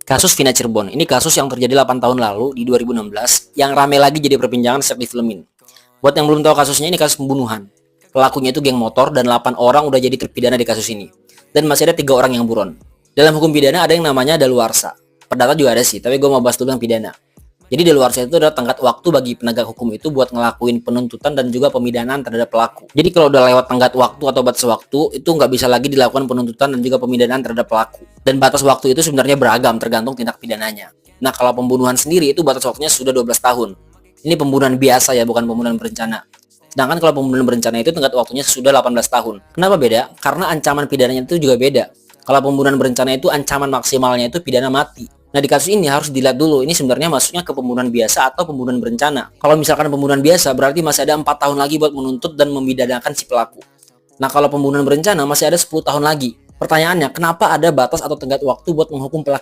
Kasus Vina Cirebon, ini kasus yang terjadi 8 tahun lalu di 2016 yang rame lagi jadi perbincangan sejak difilmin. Buat yang belum tahu kasusnya, ini kasus pembunuhan. Pelakunya itu geng motor dan 8 orang udah jadi terpidana di kasus ini. Dan masih ada 3 orang yang buron. Dalam hukum pidana ada yang namanya daluarsa. Perdata juga ada sih, tapi gue mau bahas dulu yang pidana. Jadi daluarsa itu adalah tenggat waktu bagi penegak hukum itu buat ngelakuin penuntutan dan juga pemidanaan terhadap pelaku. Jadi kalau udah lewat tenggat waktu atau batas waktu, itu nggak bisa lagi dilakukan penuntutan dan juga pemidanaan terhadap pelaku. Dan batas waktu itu sebenarnya beragam tergantung tindak pidananya. Nah, kalau pembunuhan sendiri itu batas waktunya sudah 12 tahun. Ini pembunuhan biasa ya, bukan pembunuhan berencana. Sedangkan kalau pembunuhan berencana itu tenggat waktunya sudah 18 tahun. Kenapa beda? Karena ancaman pidananya itu juga beda. Kalau pembunuhan berencana itu ancaman maksimalnya itu pidana mati. Nah, di kasus ini harus dilihat dulu, ini sebenarnya masuknya ke pembunuhan biasa atau pembunuhan berencana. Kalau misalkan pembunuhan biasa, berarti masih ada 4 tahun lagi buat menuntut dan memidanakan si pelaku. Nah, kalau pembunuhan berencana masih ada 10 tahun lagi. Pertanyaannya, kenapa ada batas atau tenggat waktu buat menghukum pelaku